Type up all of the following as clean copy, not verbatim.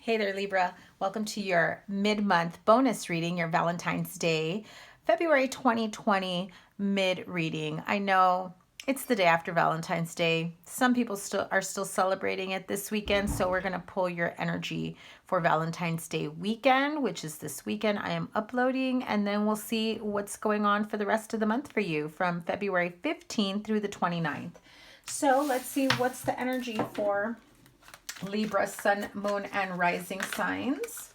Hey there, Libra. Welcome to your mid-month bonus reading, your Valentine's Day, February 2020 mid-reading. I know it's the day after Valentine's Day. Some people are still celebrating it this weekend, so we're going to pull your energy for Valentine's Day weekend, which is this weekend. I am uploading, and then we'll see what's going on for the rest of the month for you from February 15th through the 29th. So let's see what's the energy for Libra, Sun, Moon, and Rising signs,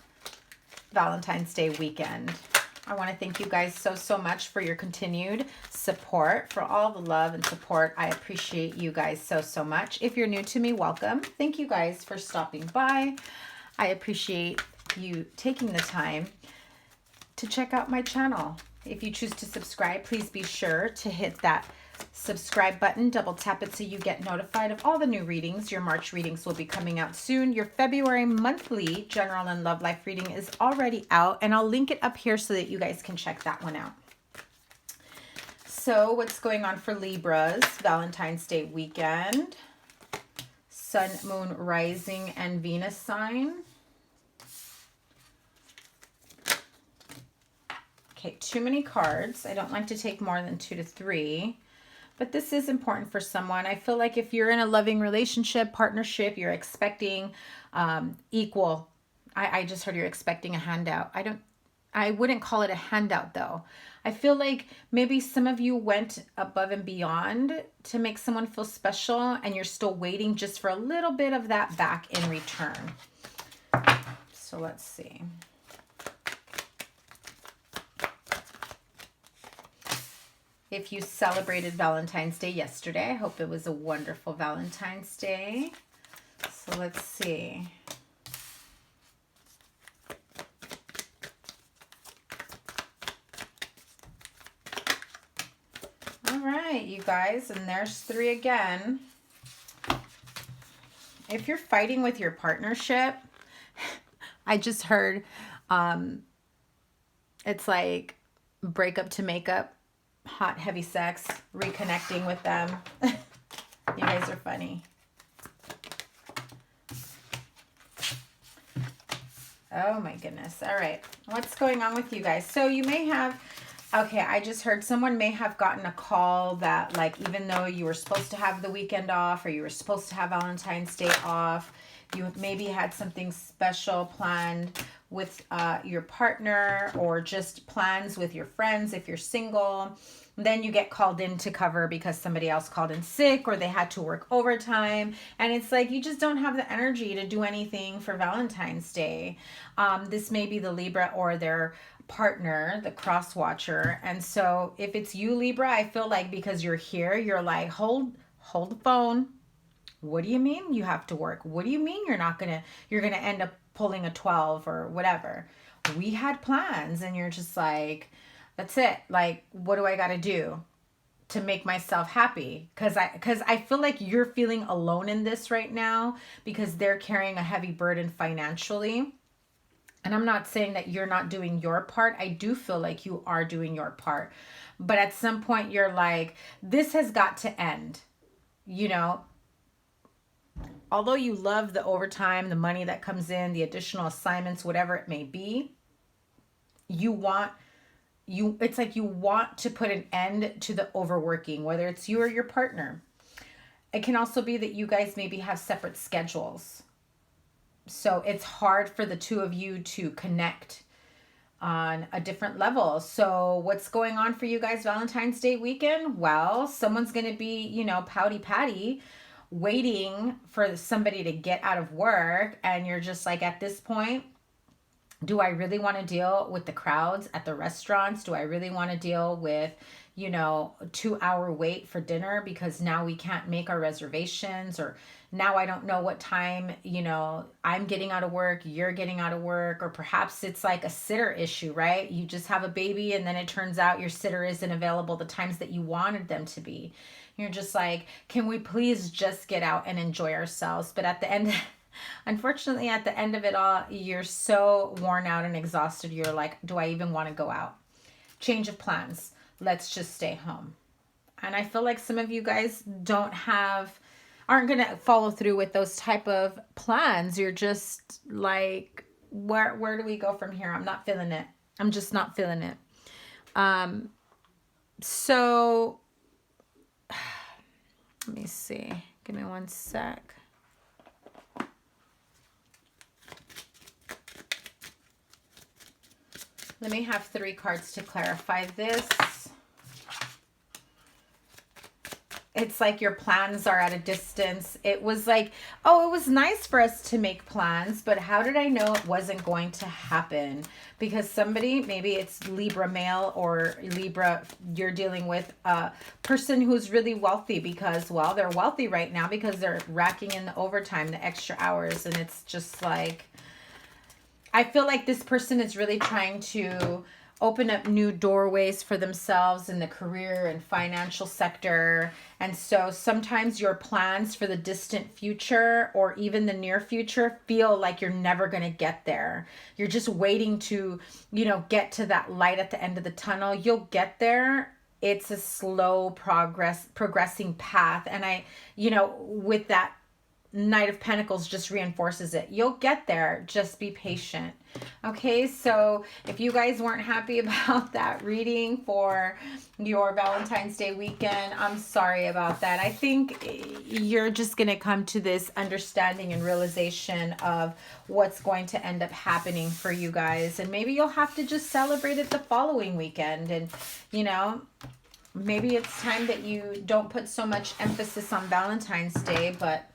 Valentine's Day weekend. I want to thank you guys so much for your continued support, for all the love and support. I appreciate you guys so much. If you're new to me, welcome. Thank you guys for stopping by. I appreciate you taking the time to check out my channel. If you choose to subscribe, please be sure to hit that subscribe button, double tap it so you get notified of all the new readings. Your March readings will be coming out soon. Your February monthly general and love life reading is already out, and I'll link it up here so that you guys can check that one out. So what's going on for Libra's Valentine's Day weekend? Sun, Moon, Rising, and Venus sign. Okay, too many cards. I don't like to take more than 2 to 3. But this is important for someone. I feel like if you're in a loving relationship, partnership, you're expecting equal. I just heard you're expecting a handout. I wouldn't call it a handout though. I feel like maybe some of you went above and beyond to make someone feel special, and you're still waiting just for a little bit of that back in return. So let's see. If you celebrated Valentine's Day yesterday, I hope it was a wonderful Valentine's Day. So let's see. All right, you guys, and there's 3 again. If you're fighting with your partnership, I just heard it's like breakup to makeup. Hot, heavy sex, reconnecting with them. You guys are funny. Oh my goodness. All right. What's going on with you guys? So you may have, okay, I just heard someone may have gotten a call that, like, even though you were supposed to have the weekend off, or you were supposed to have Valentine's Day off, you maybe had something special planned with your partner, or just plans with your friends if you're single. Then you get called in to cover because somebody else called in sick, or they had to work overtime. And it's like you just don't have the energy to do anything for Valentine's Day. This may be the Libra or their partner, the cross watcher. And so if it's you, Libra, I feel like because you're here, you're like, hold the phone. What do you mean you have to work? What do you mean you're gonna end up pulling a 12 or whatever? We had plans, and you're just like, that's it. Like, what do I got to do to make myself happy? Because I feel like you're feeling alone in this right now because they're carrying a heavy burden financially. And I'm not saying that you're not doing your part. I do feel like you are doing your part. But at some point you're like, this has got to end. You know, although you love the overtime, the money that comes in, the additional assignments, whatever it may be, it's like you want to put an end to the overworking, whether it's you or your partner. It can also be that you guys maybe have separate schedules. So it's hard for the two of you to connect on a different level. So what's going on for you guys Valentine's Day weekend? Well, someone's going to be, pouty patty, waiting for somebody to get out of work. And you're just like, at this point, do I really want to deal with the crowds at the restaurants? Do I really want to deal with, 2-hour wait for dinner because now we can't make our reservations, or now I don't know what time, I'm getting out of work, you're getting out of work, or perhaps it's like a sitter issue, right? You just have a baby and then it turns out your sitter isn't available the times that you wanted them to be. You're just like, can we please just get out and enjoy ourselves? But at the end, unfortunately, at the end of it all, you're so worn out and exhausted. You're like, do I even want to go out? Change of plans. Let's just stay home. And I feel like some of you guys don't have aren't going to follow through with those type of plans. You're just like, where do we go from here? I'm not feeling it. I'm just not feeling it. So let me see. Give me one sec. Let me have 3 cards to clarify this. It's like your plans are at a distance. It was like, oh, it was nice for us to make plans, but how did I know it wasn't going to happen? Because somebody, maybe it's Libra male or Libra, you're dealing with a person who's really wealthy because, well, they're wealthy right now because they're racking in the overtime, the extra hours. And it's just like, I feel like this person is really trying to open up new doorways for themselves in the career and financial sector. And so sometimes your plans for the distant future or even the near future feel like you're never going to get there. You're just waiting to, you know, get to that light at the end of the tunnel. You'll get there. It's a slow progressing path. And I, you know, with that Knight of Pentacles just reinforces it. You'll get there. Just be patient. Okay, so if you guys weren't happy about that reading for your Valentine's Day weekend, I'm sorry about that. I think you're just going to come to this understanding and realization of what's going to end up happening for you guys. And maybe you'll have to just celebrate it the following weekend. And, you know, maybe it's time that you don't put so much emphasis on Valentine's Day, but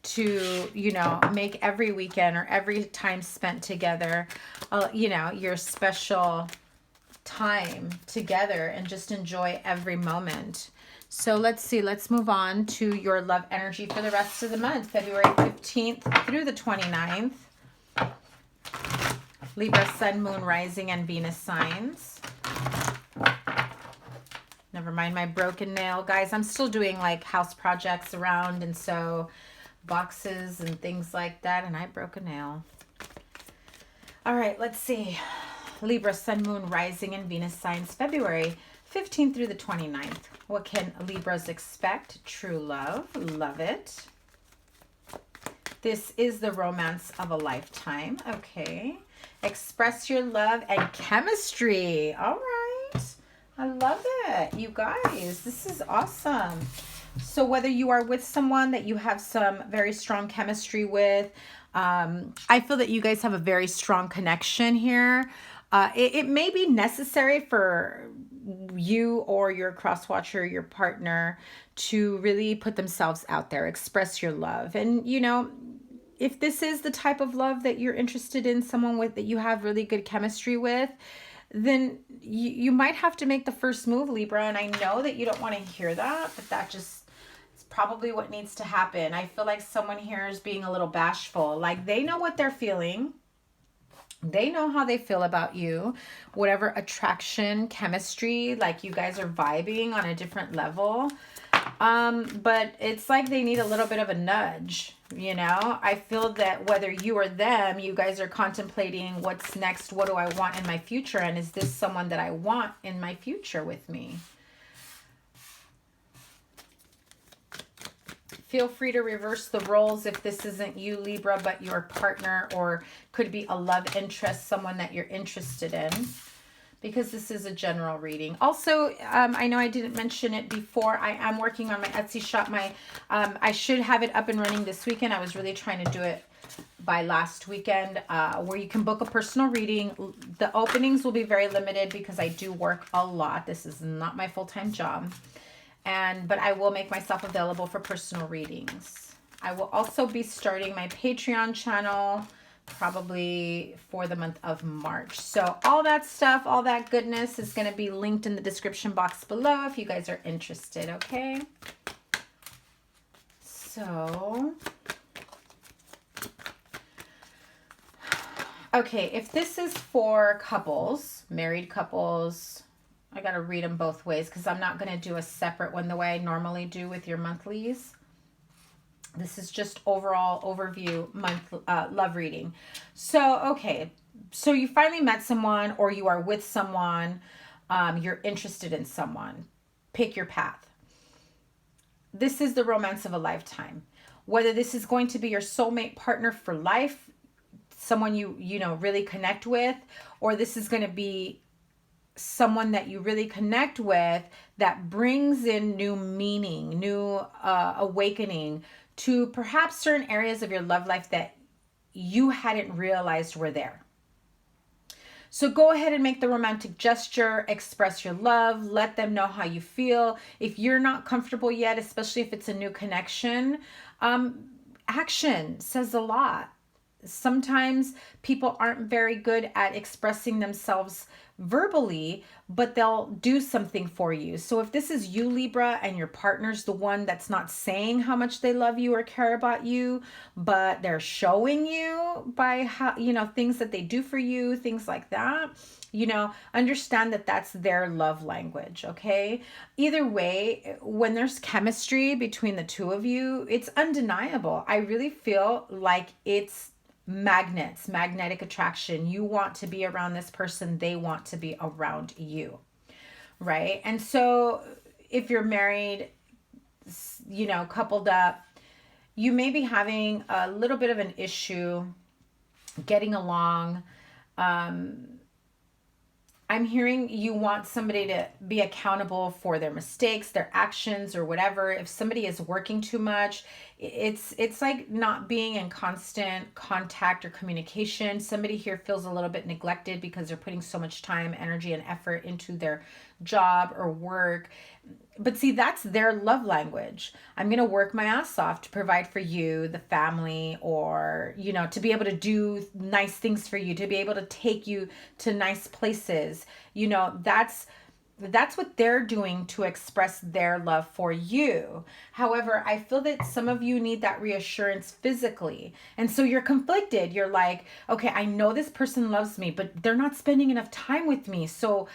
to, you know, make every weekend or every time spent together, you know, your special time together and just enjoy every moment. So let's see, let's move on to your love energy for the rest of the month, February 15th through the 29th. Libra, Sun, Moon, Rising, and Venus signs. Never mind my broken nail. Guys, I'm still doing like house projects around, and so boxes and things like that, and I broke a nail. All right, let's see. Libra, Sun, Moon, Rising, and Venus signs, February 15th through the 29th. What can Libras expect? True love. Love it. This is the romance of a lifetime. Okay. Express your love and chemistry. All right. I love it. You guys, this is awesome. So whether you are with someone that you have some very strong chemistry with, I feel that you guys have a very strong connection here. It may be necessary for you or your cross-watcher, your partner, to really put themselves out there, express your love. And, you know, if this is the type of love that you're interested in, someone with that you have really good chemistry with, then you might have to make the first move, Libra. And I know that you don't want to hear that, but that just is probably what needs to happen. I feel like someone here is being a little bashful. Like they know what they're feeling. They know how they feel about you. Whatever attraction, chemistry, like you guys are vibing on a different level. But it's like they need a little bit of a nudge, you know? I feel that whether you or them, you guys are contemplating what's next, what do I want in my future, and is this someone that I want in my future with me? Feel free to reverse the roles if this isn't you, Libra, but your partner, or could be a love interest, someone that you're interested in, because this is a general reading. Also, I know I didn't mention it before. I am working on my Etsy shop. I should have it up and running this weekend. I was really trying to do it by last weekend, where you can book a personal reading. The openings will be very limited because I do work a lot. This is not my full-time job. But I will make myself available for personal readings. I will also be starting my Patreon channel probably for the month of March. So all that stuff, all that goodness is going to be linked in the description box below if you guys are interested, okay? So, okay, if this is for couples, married couples, I got to read them both ways because I'm not going to do a separate one the way I normally do with your monthlies. This is just overall overview month love reading. So, okay. So you finally met someone, or you are with someone. You're interested in someone. Pick your path. this is the romance of a lifetime. Whether this is going to be your soulmate partner for life, someone you know, really connect with, or this is going to be someone that you really connect with that brings in new meaning, new awakening to perhaps certain areas of your love life that you hadn't realized were there. So go ahead and make the romantic gesture, express your love, let them know how you feel. If you're not comfortable yet, especially if it's a new connection, action says a lot. Sometimes people aren't very good at expressing themselves verbally, but they'll do something for you. So if this is you, Libra, and your partner's the one that's not saying how much they love you or care about you, but they're showing you by how, you know, things that they do for you, things like that, you know, understand that that's their love language, okay? Either way, when there's chemistry between the two of you, it's undeniable. I really feel like it's magnets, magnetic attraction. You want to be around this person, they want to be around you, right? And so if you're married, you know, coupled up, you may be having a little bit of an issue getting along. I'm hearing you want somebody to be accountable for their mistakes, their actions, or whatever. If somebody is working too much, it's like not being in constant contact or communication. Somebody here feels a little bit neglected because they're putting so much time, energy, and effort into their job or work. But see, that's their love language. I'm going to work my ass off to provide for you, the family, or, you know, to be able to do nice things for you, to be able to take you to nice places. You know, that's what they're doing to express their love for you. However, I feel that some of you need that reassurance physically. And so you're conflicted. You're like, okay, I know this person loves me, but they're not spending enough time with me. So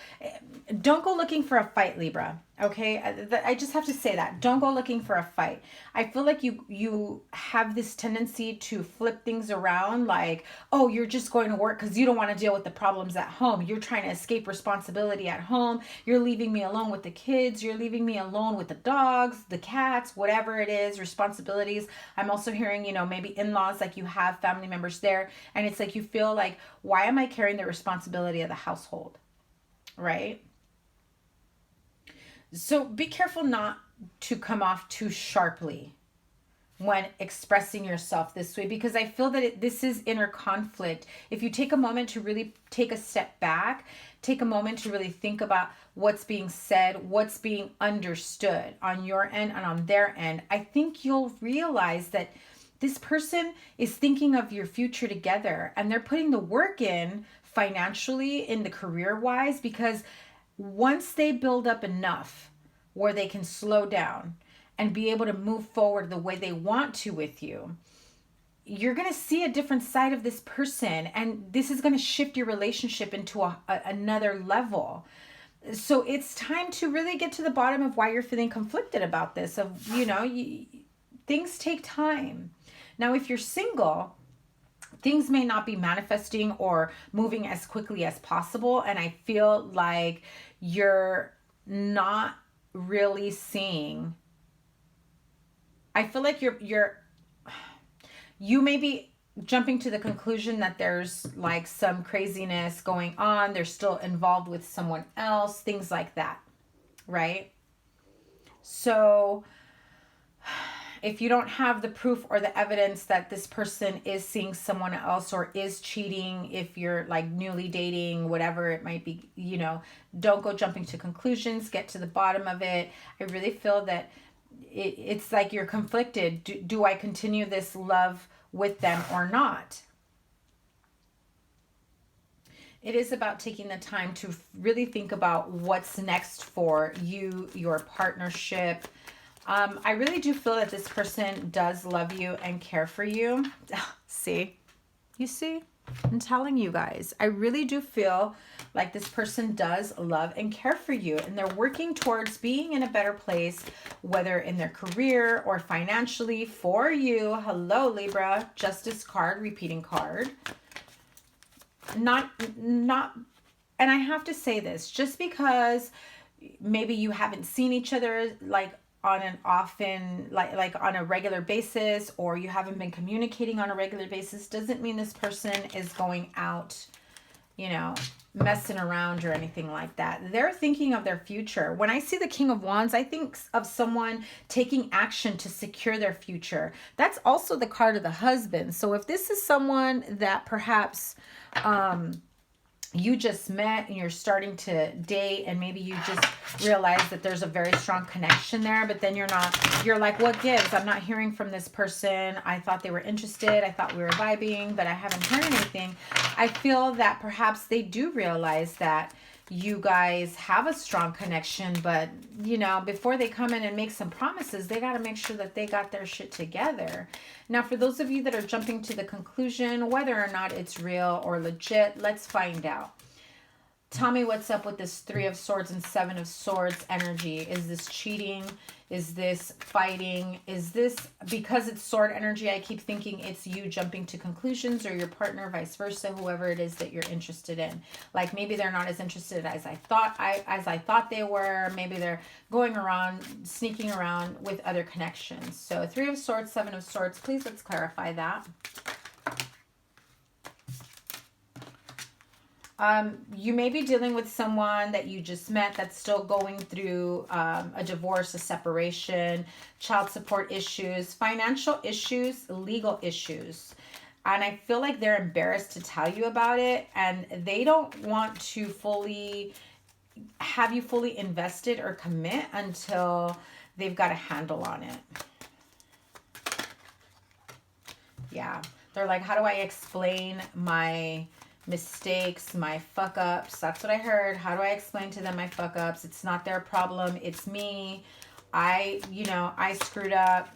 don't go looking for a fight, Libra. Okay, I just have to say that. Don't go looking for a fight. I feel like you have this tendency to flip things around, like, oh, you're just going to work because you don't want to deal with the problems at home. You're trying to escape responsibility at home. You're leaving me alone with the kids. You're leaving me alone with the dogs, the cats, whatever it is, responsibilities. I'm also hearing, you know, maybe in-laws, like you have family members there, and it's like you feel like, why am I carrying the responsibility of the household, right? So be careful not to come off too sharply when expressing yourself this way, because I feel that this is inner conflict. If you take a moment to really take a step back, take a moment to really think about what's being said, what's being understood on your end and on their end, I think you'll realize that this person is thinking of your future together, and they're putting the work in financially, in the career-wise, because once they build up enough where they can slow down and be able to move forward the way they want to with you, you're going to see a different side of this person, and this is going to shift your relationship into another level. So it's time to really get to the bottom of why you're feeling conflicted about this. Of, you know, things take time. Now, if you're single, things may not be manifesting or moving as quickly as possible, and I feel like you're not really seeing. I feel like you may be jumping to the conclusion that there's like some craziness going on. They're still involved with someone else, things like that, right? So if you don't have the proof or the evidence that this person is seeing someone else or is cheating, if you're like newly dating, whatever it might be, you know, don't go jumping to conclusions. Get to the bottom of it. I really feel that it's like you're conflicted. Do I continue this love with them or not? It is about taking the time to really think about what's next for you, your partnership. I really do feel that this person does love you and care for you. See? You see? I'm telling you guys. I really do feel like this person does love and care for you. And they're working towards being in a better place, whether in their career or financially for you. Hello, Libra. Justice card, repeating card. Not, and I have to say this, just because maybe you haven't seen each other like on an often, like on a regular basis, or you haven't been communicating on a regular basis, doesn't mean this person is going out, you know, messing around or anything like that. They're thinking of their future. When I see the King of Wands, I think of someone taking action to secure their future. That's also the card of the husband. So if this is someone that perhaps you just met and you're starting to date, and maybe you just realize that there's a very strong connection there, but then you're like, what gives? I'm not hearing from this person. I thought they were interested. I thought we were vibing, but I haven't heard anything. I feel that perhaps they do realize that you guys have a strong connection, but you know, before they come in and make some promises, they got to make sure that they got their shit together. Now, for those of you that are jumping to the conclusion whether or not it's real or legit, let's find out. Tell me what's up with this 3 of Swords and 7 of Swords energy. Is this cheating? Is this fighting? Is this, because it's sword energy, I keep thinking it's you jumping to conclusions, or your partner, vice versa, whoever it is that you're interested in. Like maybe they're not as interested as I thought they were. Maybe they're going around, sneaking around with other connections. So 3 of Swords, 7 of Swords, please let's clarify that. You may be dealing with someone that you just met that's still going through a divorce, a separation, child support issues, financial issues, legal issues. And I feel like they're embarrassed to tell you about it, and they don't want to have you fully invested or commit until they've got a handle on it. Yeah. They're like, how do I explain my mistakes, my fuck ups? That's what I heard. How do I explain to them my fuck ups? It's not their problem. It's me. I screwed up.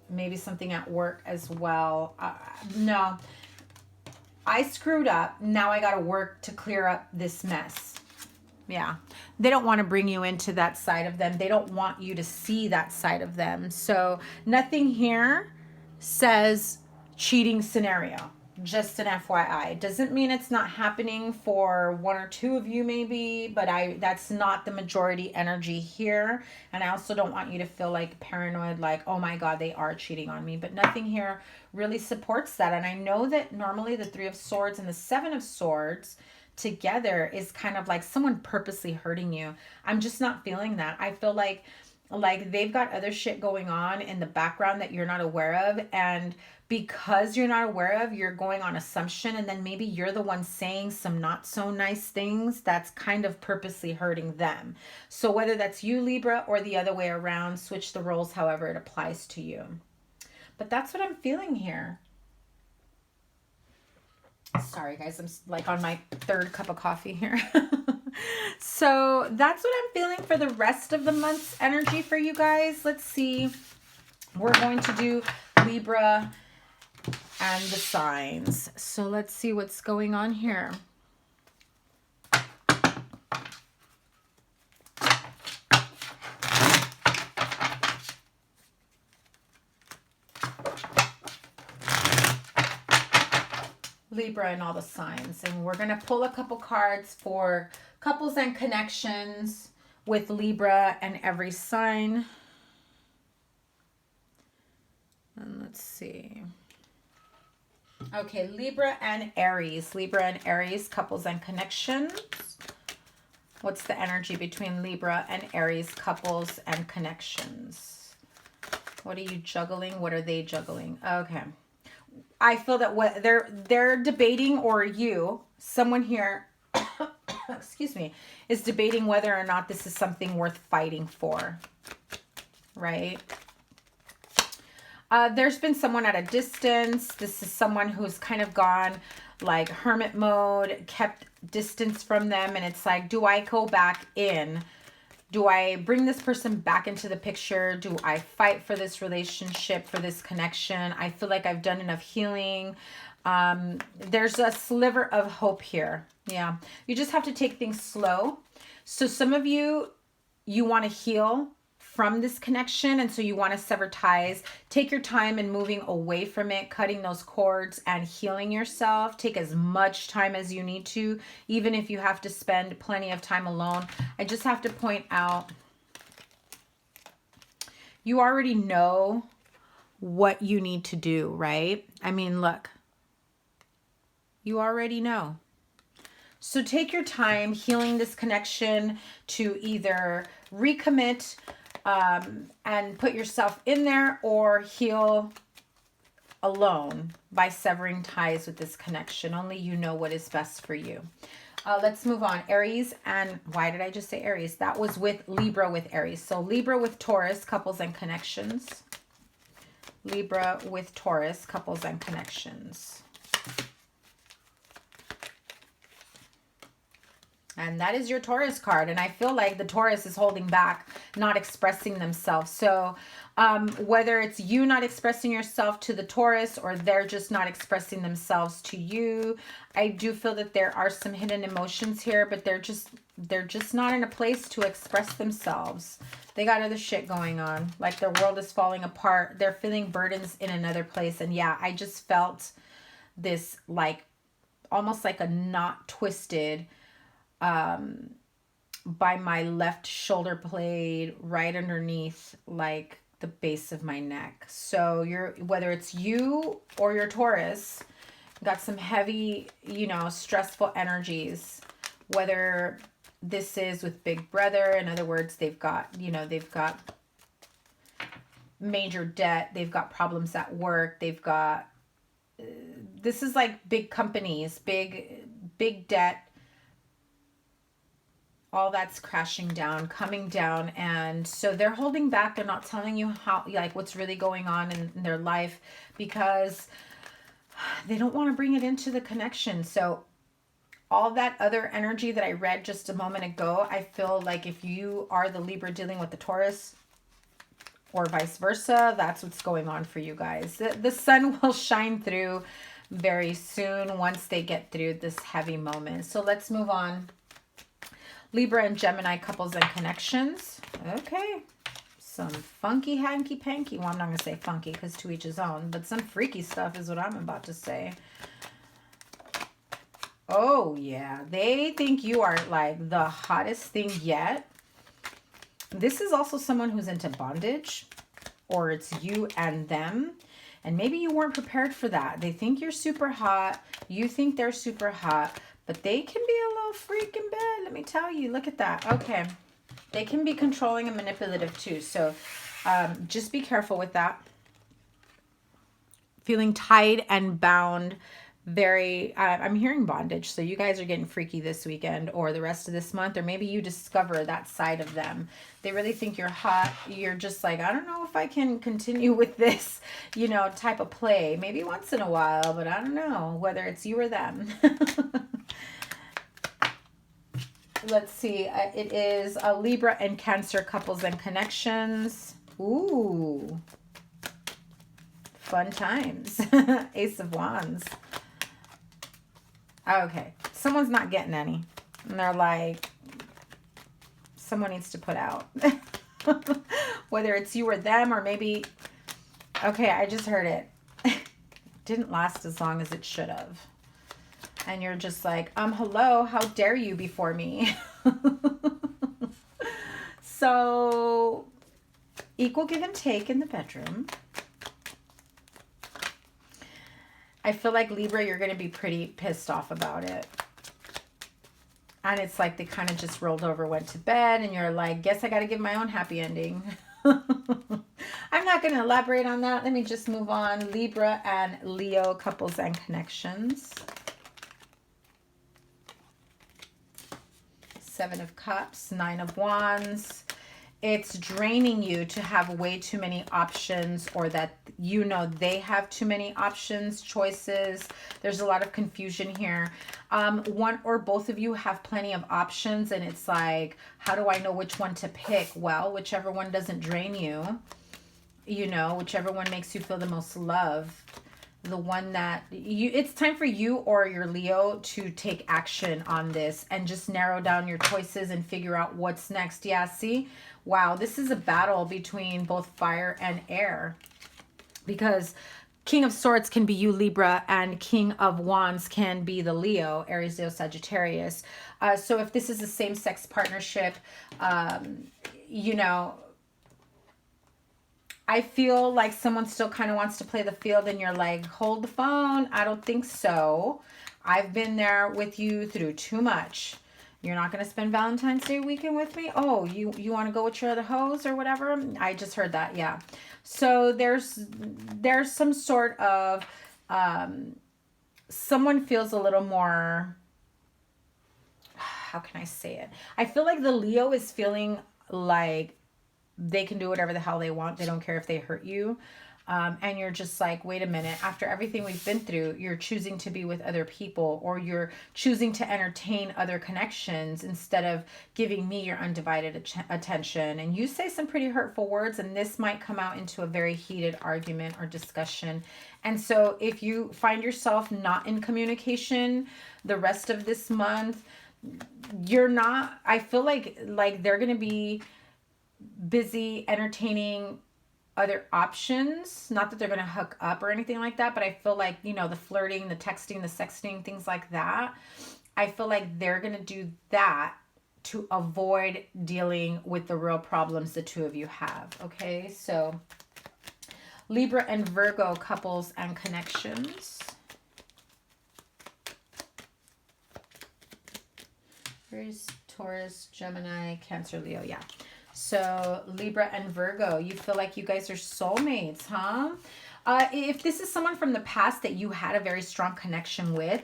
Maybe something at work as well. No, I screwed up. Now I got to work to clear up this mess. Yeah. They don't want to bring you into that side of them. They don't want you to see that side of them. So nothing here says cheating scenario. Just an FYI. Doesn't mean it's not happening for 1 or 2 of you maybe, but that's not the majority energy here. And I also don't want you to feel like paranoid, like, oh my God, they are cheating on me. But nothing here really supports that. And I know that normally the 3 of Swords and the 7 of Swords together is kind of like someone purposely hurting you. I'm just not feeling that. I feel like they've got other shit going on in the background that you're not aware of, and because you're not aware of, you're going on assumption, and then maybe you're the one saying some not so nice things that's kind of purposely hurting them. So whether that's you, Libra, or the other way around, switch the roles however it applies to you. But that's what I'm feeling here. Sorry guys, I'm like on my 3rd cup of coffee here. So that's what I'm feeling for the rest of the month's energy for you guys. Let's see. We're going to do Libra and the signs. So let's see what's going on here. Libra and all the signs. And we're going to pull a couple cards for couples and connections with Libra and every sign. And let's see. Okay, Libra and Aries. Libra and Aries, couples and connections. What's the energy between Libra and Aries, couples and connections? What are you juggling? What are they juggling? Okay. I feel that what they're debating, or someone here, excuse me, is debating whether or not this is something worth fighting for, right? There's been someone at a distance. This is someone who's kind of gone like hermit mode, kept distance from them. And it's like, do I go back in? Do I bring this person back into the picture? Do I fight for this relationship, for this connection? I feel like I've done enough healing. There's a sliver of hope here. Yeah. You just have to take things slow. So some of you want to heal from this connection, and so you want to sever ties. Take your time in moving away from it, cutting those cords and healing yourself. Take as much time as you need to, even if you have to spend plenty of time alone. I just have to point out you already know what you need to do, right? I mean, look, you already know. So take your time healing this connection to either recommit and put yourself in there, or heal alone by severing ties with this connection. Only you know what is best for you. Let's move on. Aries, and why did I just say Aries? That was with Libra with Aries. So Libra with Taurus, couples and connections. Libra with Taurus, couples and connections. And that is your Taurus card. And I feel like the Taurus is holding back, not expressing themselves. So whether it's you not expressing yourself to the Taurus, or they're just not expressing themselves to you, I do feel that there are some hidden emotions here, but they're just not in a place to express themselves. They got other shit going on. Like their world is falling apart. They're feeling burdens in another place. And yeah, I just felt this like almost like a knot twisted by my left shoulder blade, right underneath like the base of my neck. So whether it's you or your Taurus, got some heavy, you know, stressful energies, whether this is with Big Brother. In other words, they've got, you know, they've got major debt. They've got problems at work. They've got, this is like big companies, big debt. All that's crashing down, coming down. And so they're holding back and not telling you how, like what's really going on in their life, because they don't want to bring it into the connection. So all that other energy that I read just a moment ago, I feel like if you are the Libra dealing with the Taurus, or vice versa, that's what's going on for you guys. The sun will shine through very soon once they get through this heavy moment. So let's move on. Libra and Gemini, couples and connections. Okay. Some funky hanky-panky. Well, I'm not going to say funky because to each his own, but some freaky stuff is what I'm about to say. Oh, yeah. They think you are like the hottest thing yet. This is also someone who's into bondage, or it's you and them. And maybe you weren't prepared for that. They think you're super hot. You think they're super hot. But they can be a little freak in bed, let me tell you. Look at that. Okay. They can be controlling and manipulative too. So just be careful with that. Feeling tied and bound. Very, I'm hearing bondage. So you guys are getting freaky this weekend or the rest of this month. Or maybe you discover that side of them. They really think you're hot. You're just like, I don't know if I can continue with this, you know, type of play. Maybe once in a while, but I don't know whether it's you or them. Let's see. It is a Libra and Cancer, couples and connections. Ooh. Fun times. Ace of Wands. Okay. Someone's not getting any. And they're like, someone needs to put out. Whether it's you or them, or maybe... Okay, I just heard it. Didn't last as long as it should have. And you're just like, hello, how dare you before me? So, equal give and take in the bedroom. I feel like Libra, you're going to be pretty pissed off about it. And it's like they kind of just rolled over, went to bed, and you're like, guess I got to give my own happy ending. I'm not going to elaborate on that. Let me just move on. Libra and Leo, couples and connections. Seven of Cups, Nine of Wands. It's draining you to have way too many options, or that you know they have too many options, choices. There's a lot of confusion here. One or both of you have plenty of options, and it's like, how do I know which one to pick? Well, whichever one doesn't drain you, you know, whichever one makes you feel the most loved. The one that it's time for you or your Leo to take action on this and just narrow down your choices and figure out what's next. Yeah, see? Wow, this is a battle between both fire and air, because King of Swords can be you, Libra, and King of Wands can be the Leo, Aries, Leo, Sagittarius. So if this is a same-sex partnership, you know, I feel like someone still kind of wants to play the field and you're like, hold the phone. I don't think so. I've been there with you through too much. You're not going to spend Valentine's Day weekend with me? Oh, you want to go with your other hoes or whatever? I just heard that. Yeah. So there's some sort of, someone feels a little more, how can I say it? I feel like the Leo is feeling like they can do whatever the hell they want. They don't care if they hurt you. And you're just like, wait a minute, after everything we've been through, you're choosing to be with other people, or you're choosing to entertain other connections instead of giving me your undivided attention. And you say some pretty hurtful words, and this might come out into a very heated argument or discussion. And so if you find yourself not in communication the rest of this month, you're not, I feel like they're going to be busy entertaining other options. Not that they're going to hook up or anything like that, but I feel like, you know, the flirting, the texting, the sexting, things like that. I feel like they're going to do that to avoid dealing with the real problems the two of you have. Okay, so Libra and Virgo couples and connections. Here's Taurus, Gemini, Cancer, Leo. Yeah. So Libra and Virgo, you feel like you guys are soulmates, huh? If this is someone from the past that you had a very strong connection with,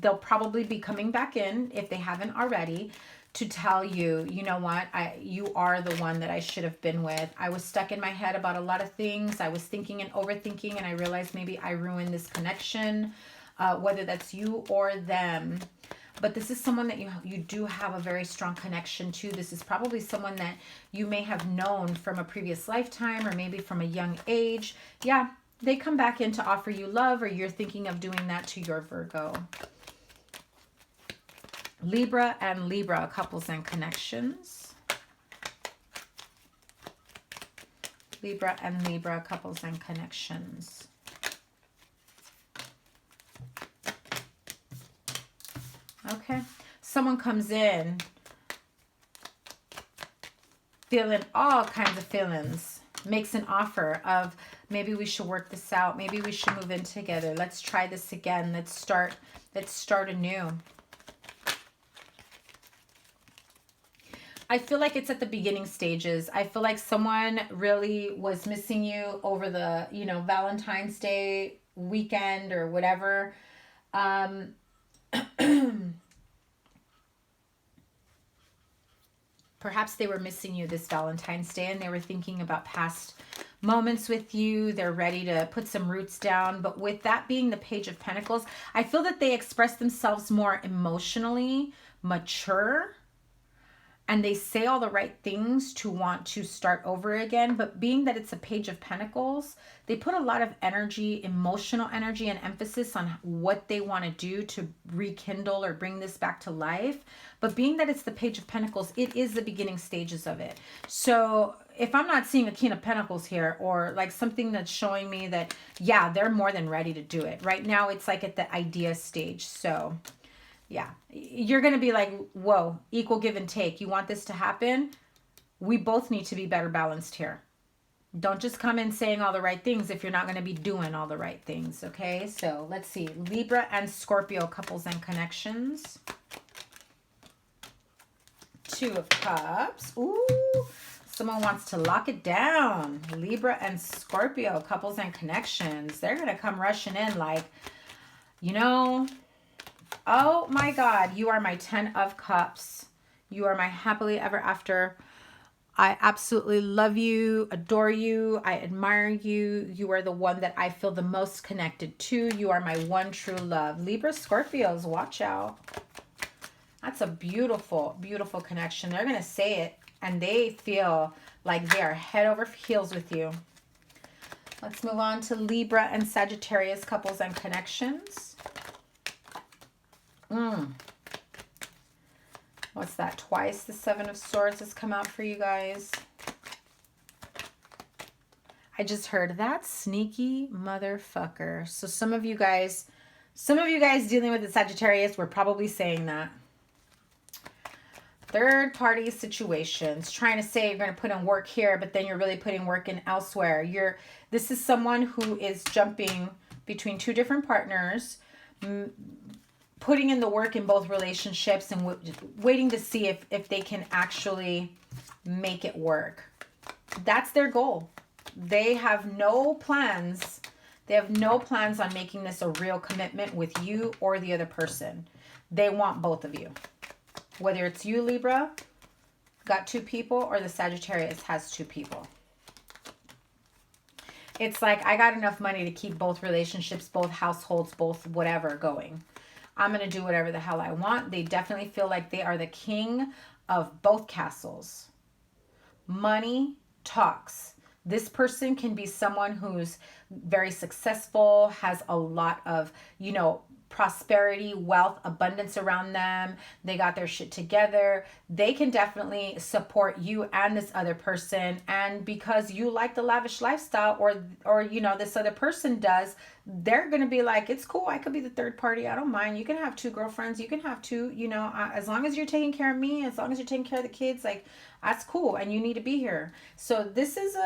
they'll probably be coming back in, if they haven't already, to tell you, you know what, you are the one that I should have been with. I was stuck in my head about a lot of things. I was thinking and overthinking, and I realized maybe I ruined this connection, whether that's you or them. But this is someone that you do have a very strong connection to. This is probably someone that you may have known from a previous lifetime or maybe from a young age. Yeah, they come back in to offer you love, or you're thinking of doing that to your Virgo. Libra and Libra, couples and connections. Libra and Libra, couples and connections. Okay, someone comes in feeling all kinds of feelings, makes an offer of, maybe we should work this out, maybe we should move in together, let's try this again, let's start anew. I feel like it's at the beginning stages. I feel like someone really was missing you over the, you know, Valentine's Day weekend or whatever. Perhaps they were missing you this Valentine's Day and they were thinking about past moments with you. They're ready to put some roots down. But with that being the Page of Pentacles, I feel that they express themselves more emotionally mature. And they say all the right things to want to start over again. But being that it's a Page of Pentacles, they put a lot of energy, emotional energy, and emphasis on what they want to do to rekindle or bring this back to life. But being that it's the Page of Pentacles, it is the beginning stages of it. So if I'm not seeing a King of Pentacles here, or like something that's showing me that, yeah, they're more than ready to do it. Right now, it's like at the idea stage. So yeah, you're going to be like, whoa, equal give and take. You want this to happen? We both need to be better balanced here. Don't just come in saying all the right things if you're not going to be doing all the right things, okay? So let's see. Libra and Scorpio, couples and connections. Two of Cups. Ooh, someone wants to lock it down. Libra and Scorpio, couples and connections. They're going to come rushing in like, you know, oh my God, you are my 10 of Cups. You are my happily ever after. I absolutely love you, adore you, I admire you. You are the one that I feel the most connected to. You are my one true love. Libra, Scorpios, watch out. That's a beautiful, beautiful connection. They're going to say it, and they feel like they are head over heels with you. Let's move on to Libra and Sagittarius, couples and connections. What's that? Twice the Seven of Swords has come out for you guys. I just heard that sneaky motherfucker. So some of you guys dealing with the Sagittarius were probably saying that. Third party situations, trying to say you're going to put in work here, but then you're really putting work in elsewhere. This is someone who is jumping between two different partners, putting in the work in both relationships and waiting to see if they can actually make it work. That's their goal. They have no plans. They have no plans on making this a real commitment with you or the other person. They want both of you. Whether it's you, Libra, got two people, or the Sagittarius has two people. It's like, I got enough money to keep both relationships, both households, both whatever going. I'm going to do whatever the hell I want. They definitely feel like they are the king of both castles. Money talks. This person can be someone who's very successful, has a lot of, prosperity, wealth, abundance around them. They got their shit together. They can definitely support you and this other person. And because you like the lavish lifestyle or this other person does, they're going to be like, it's cool. I could be the third party. I don't mind. You can have two girlfriends. You can have two, as long as you're taking care of me, as long as you're taking care of the kids, like, that's cool. And you need to be here. So this is,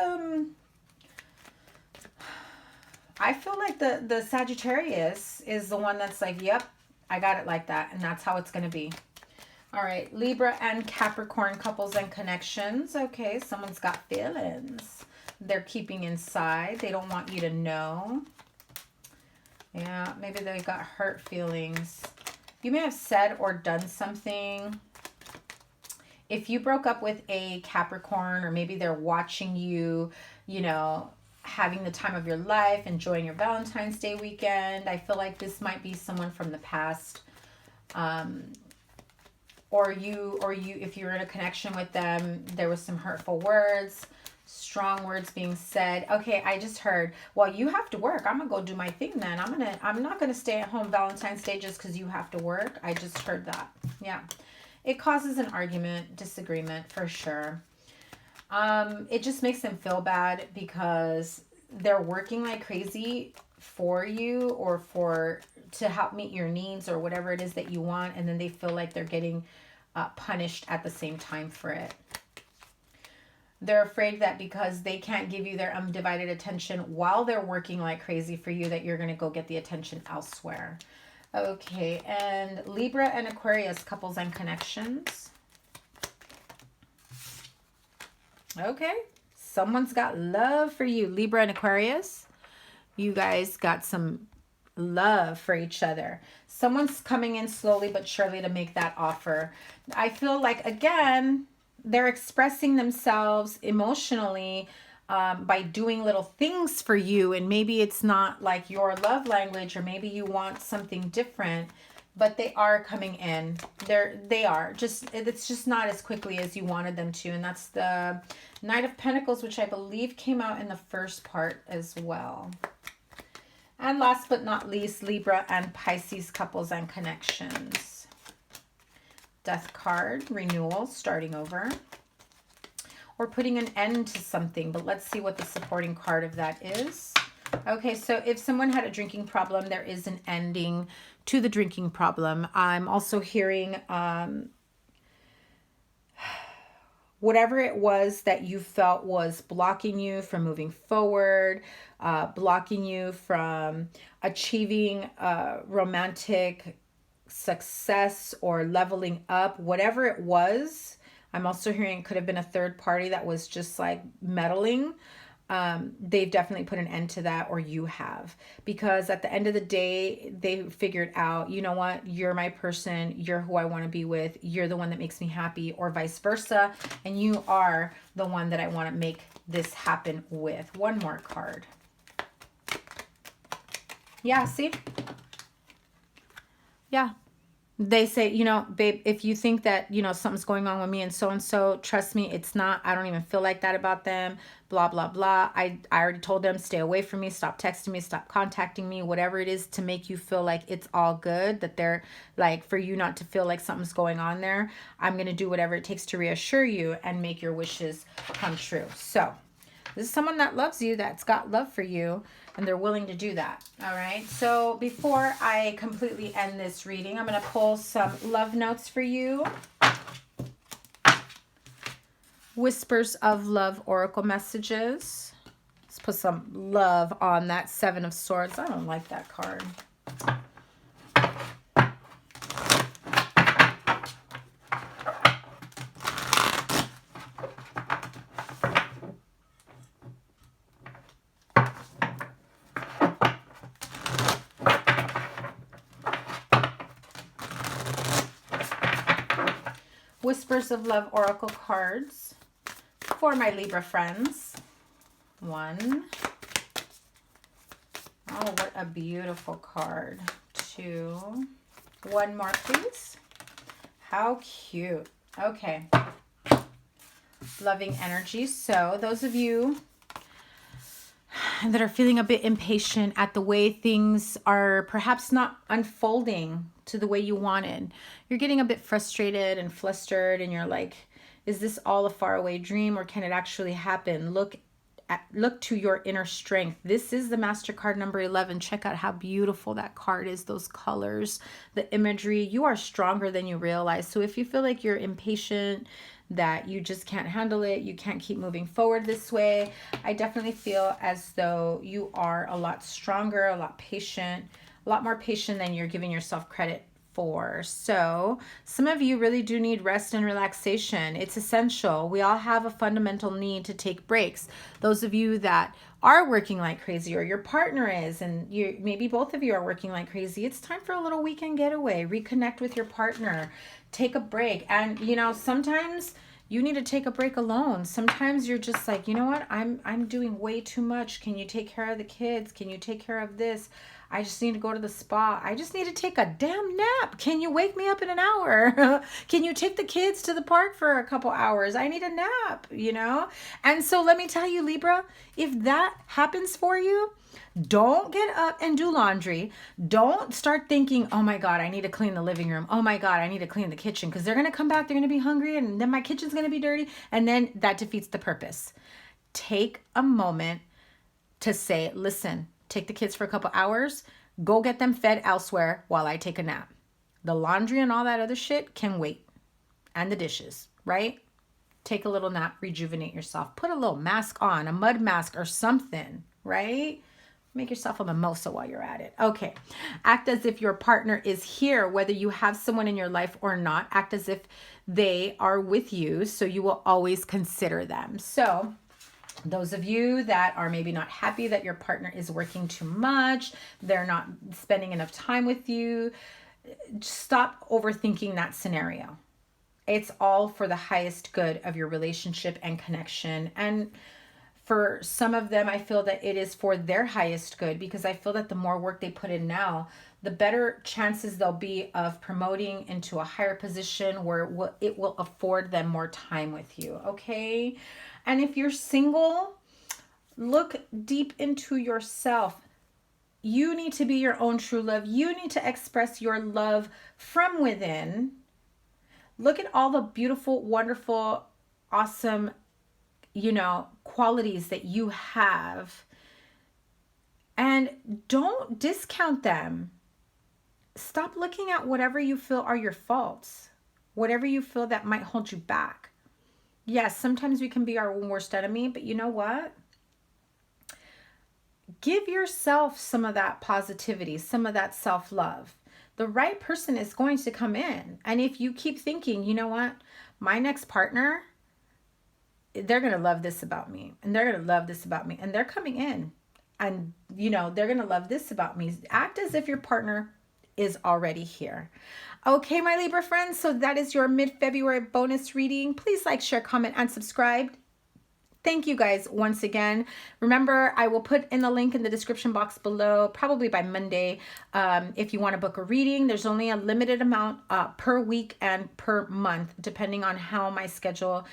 I feel like the Sagittarius is the one that's like, yep, I got it like that. And that's how it's going to be. All right. Libra and Capricorn couples and connections. Okay. Someone's got feelings. They're keeping inside. They don't want you to know. Yeah. Maybe they got hurt feelings. You may have said or done something. If you broke up with a Capricorn, or maybe they're watching you, having the time of your life, enjoying your Valentine's Day weekend. I feel like this might be someone from the past. Or you, if you're in a connection with them, there was some hurtful words, strong words being said. Okay, I just heard, well, you have to work. I'm going to go do my thing then. I'm not going to stay at home Valentine's Day just because you have to work. I just heard that. Yeah. It causes an argument, disagreement for sure. It just makes them feel bad because they're working like crazy for you or to help meet your needs or whatever it is that you want. And then they feel like they're getting punished at the same time for it. They're afraid that because they can't give you their undivided attention while they're working like crazy for you, that you're going to go get the attention elsewhere. Okay. And Libra and Aquarius couples and connections. Okay, someone's got love for you, Libra and Aquarius. You guys got some love for each other. Someone's coming in slowly but surely to make that offer. I feel like, again, they're expressing themselves emotionally by doing little things for you. And maybe it's not like your love language, or maybe you want something different. But they are coming in. They are. It's just not as quickly as you wanted them to. And that's the Knight of Pentacles, which I believe came out in the first part as well. And last but not least, Libra and Pisces couples and connections. Death card, renewal, starting over. Or putting an end to something. But let's see what the supporting card of that is. Okay, so if someone had a drinking problem, there is an ending to the drinking problem. I'm also hearing whatever it was that you felt was blocking you from moving forward, blocking you from achieving romantic success or leveling up, whatever it was. I'm also hearing it could have been a third party that was just like meddling. They've definitely put an end to that, or you have, because at the end of the day, they figured out, you know what, you're my person, you're who I want to be with, you're the one that makes me happy, or vice versa, and you are the one that I want to make this happen with. One more card. Yeah, see? Yeah. They say, babe, if you think that, something's going on with me and so, trust me, it's not. I don't even feel like that about them, blah, blah, blah. I already told them, stay away from me, stop texting me, stop contacting me, whatever it is to make you feel like it's all good, that they're like, for you not to feel like something's going on there. I'm going to do whatever it takes to reassure you and make your wishes come true. So this is someone that loves you, that's got love for you, and they're willing to do that. All right. So before I completely end this reading, I'm going to pull some love notes for you. Whispers of Love oracle messages. Let's put some love on that Seven of Swords. I don't like that card. Whispers of Love oracle cards for my Libra friends. 1. Oh, what a beautiful card. 2. 1 more, please. How cute. Okay. Loving energy. So those of you that are feeling a bit impatient at the way things are perhaps not unfolding to the way you wanted, you're getting a bit frustrated and flustered, and you're like, is this all a faraway dream, or can it actually happen? Look to your inner strength. This is the Master card number 11. Check out how beautiful that card is, those colors, the imagery. You are stronger than you realize. So if you feel like you're impatient, that you just can't handle it, you can't keep moving forward this way, I definitely feel as though you are a lot stronger, a lot patient, a lot more patient than you're giving yourself credit for. So some of you really do need rest and relaxation. It's essential. We all have a fundamental need to take breaks. Those of you that are working like crazy, or your partner is, and you maybe both of you are working like crazy, it's time for a little weekend getaway. Reconnect with your partner. Take a break. And you know, sometimes you need to take a break alone. Sometimes you're just like, you know what? I'm doing way too much. Can you take care of the kids? Can you take care of this? I just need to go to the spa. I just need to take a damn nap. Can you wake me up in an hour? Can you take the kids to the park for a couple hours? I need a nap, you know? And so let me tell you, Libra, if that happens for you, don't get up and do laundry. Don't start thinking, oh my God, I need to clean the living room. Oh my God, I need to clean the kitchen, because they're going to come back, they're going to be hungry, and then my kitchen's going to be dirty. And then that defeats the purpose. Take a moment to say, listen, take the kids for a couple hours, go get them fed elsewhere while I take a nap. The laundry and all that other shit can wait. And the dishes, right? Take a little nap, rejuvenate yourself. Put a little mask on, a mud mask or something, right? Make yourself a mimosa while you're at it. Okay. Act as if your partner is here, whether you have someone in your life or not. Act as if they are with you, so you will always consider them. So those of you that are maybe not happy that your partner is working too much, they're not spending enough time with you, stop overthinking that scenario. It's all for the highest good of your relationship and connection. And for some of them, I feel that it is for their highest good, because I feel that the more work they put in now, the better chances there'll be of promoting into a higher position where it will afford them more time with you, okay? And if you're single, look deep into yourself. You need to be your own true love. You need to express your love from within. Look at all the beautiful, wonderful, awesome, qualities that you have, and don't discount them. Stop looking at whatever you feel are your faults, whatever you feel that might hold you back. Yes, sometimes we can be our own worst enemy, but you know what? Give yourself some of that positivity, some of that self-love. The right person is going to come in. And if you keep thinking, you know what? My next partner, they're going to love this about me, and they're going to love this about me, and they're coming in, and they're going to love this about me. Act as if your partner is already here. Okay, my Libra friends, so that is your mid-February bonus reading. Please like, share, comment, and subscribe. Thank you guys once again. Remember, I will put in the link in the description box below, probably by Monday, if you want to book a reading. There's only a limited amount per week and per month, depending on how my schedule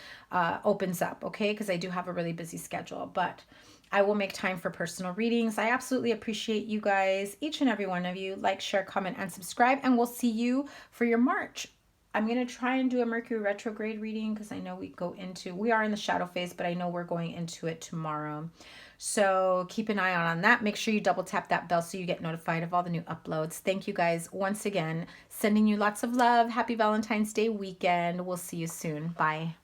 opens up, okay? Because I do have a really busy schedule, but I will make time for personal readings. I absolutely appreciate you guys, each and every one of you. Like, share, comment, and subscribe, and we'll see you for your March. I'm going to try and do a Mercury retrograde reading, because I know we are in the shadow phase, but I know we're going into it tomorrow. So keep an eye on that. Make sure you double tap that bell so you get notified of all the new uploads. Thank you guys once again. Sending you lots of love. Happy Valentine's Day weekend. We'll see you soon. Bye.